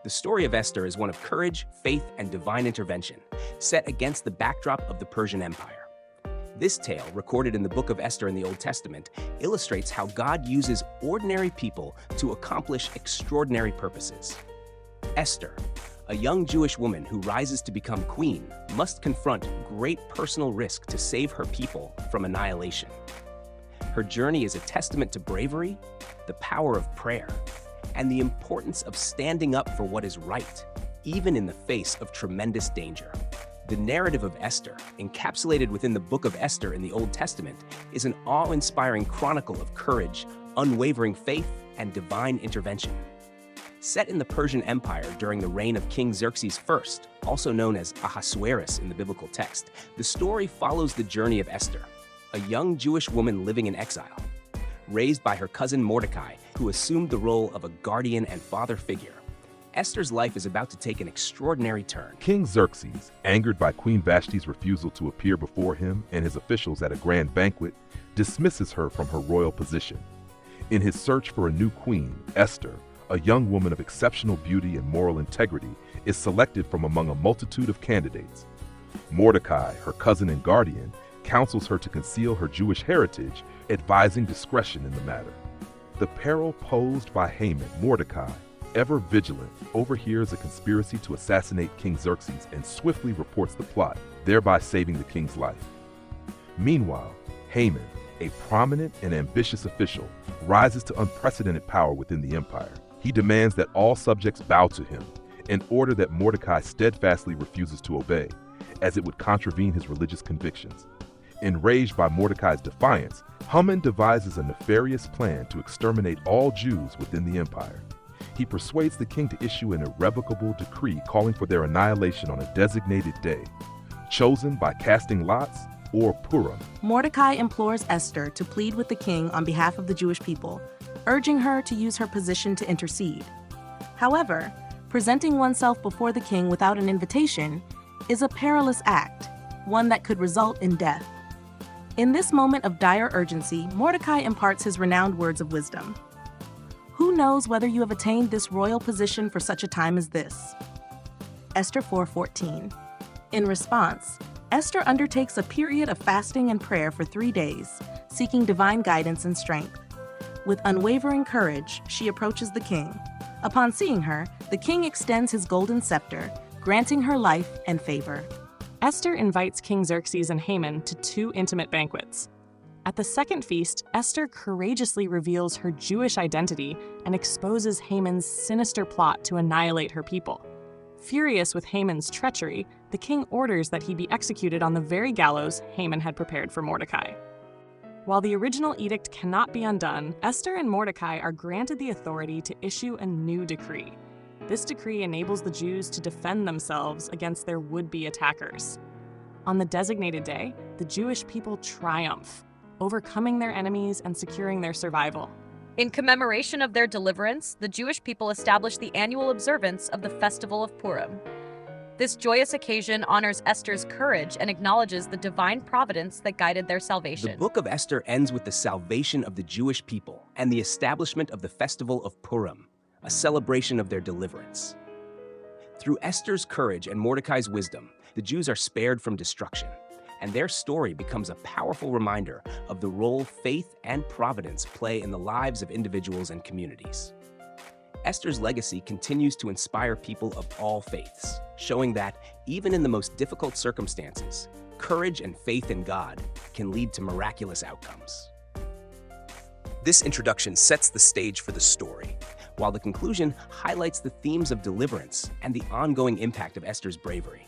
The story of Esther is one of courage, faith, and divine intervention, set against the backdrop of the Persian Empire. This tale, recorded in the Book of Esther in the Old Testament, illustrates how God uses ordinary people to accomplish extraordinary purposes. Esther, a young Jewish woman who rises to become queen, must confront great personal risk to save her people from annihilation. Her journey is a testament to bravery, the power of prayer, and the importance of standing up for what is right, even in the face of tremendous danger. The narrative of Esther, encapsulated within the Book of Esther in the Old Testament, is an awe-inspiring chronicle of courage, unwavering faith, and divine intervention. Set in the Persian Empire during the reign of King Xerxes I, also known as Ahasuerus in the biblical text, the story follows the journey of Esther, a young Jewish woman living in exile, raised by her cousin Mordecai, who assumed the role of a guardian and father figure. Esther's life is about to take an extraordinary turn. King Xerxes, angered by Queen Vashti's refusal to appear before him and his officials at a grand banquet, dismisses her from her royal position. In his search for a new queen, Esther, a young woman of exceptional beauty and moral integrity, is selected from among a multitude of candidates. Mordecai, her cousin and guardian, counsels her to conceal her Jewish heritage, advising discretion in the matter. The peril posed by Haman, Mordecai, ever vigilant, overhears a conspiracy to assassinate King Xerxes and swiftly reports the plot, thereby saving the king's life. Meanwhile, Haman, a prominent and ambitious official, rises to unprecedented power within the empire. He demands that all subjects bow to him, an order that Mordecai steadfastly refuses to obey, as it would contravene his religious convictions. Enraged by Mordecai's defiance, Haman devises a nefarious plan to exterminate all Jews within the empire. He persuades the king to issue an irrevocable decree calling for their annihilation on a designated day, chosen by casting lots or Purim. Mordecai implores Esther to plead with the king on behalf of the Jewish people, urging her to use her position to intercede. However, presenting oneself before the king without an invitation is a perilous act, one that could result in death. In this moment of dire urgency, Mordecai imparts his renowned words of wisdom. Who knows whether you have attained this royal position for such a time as this? Esther 4:14. In response, Esther undertakes a period of fasting and prayer for 3 days, seeking divine guidance and strength. With unwavering courage, she approaches the king. Upon seeing her, the king extends his golden scepter, granting her life and favor. Esther invites King Xerxes and Haman to 2 intimate banquets. At the second feast, Esther courageously reveals her Jewish identity and exposes Haman's sinister plot to annihilate her people. Furious with Haman's treachery, the king orders that he be executed on the very gallows Haman had prepared for Mordecai. While the original edict cannot be undone, Esther and Mordecai are granted the authority to issue a new decree. This decree enables the Jews to defend themselves against their would-be attackers. On the designated day, the Jewish people triumph, overcoming their enemies and securing their survival. In commemoration of their deliverance, the Jewish people established the annual observance of the Festival of Purim. This joyous occasion honors Esther's courage and acknowledges the divine providence that guided their salvation. The Book of Esther ends with the salvation of the Jewish people and the establishment of the Festival of Purim, a celebration of their deliverance. Through Esther's courage and Mordecai's wisdom, the Jews are spared from destruction, and their story becomes a powerful reminder of the role faith and providence play in the lives of individuals and communities. Esther's legacy continues to inspire people of all faiths, showing that, even in the most difficult circumstances, courage and faith in God can lead to miraculous outcomes. This introduction sets the stage for the story, while the conclusion highlights the themes of deliverance and the ongoing impact of Esther's bravery.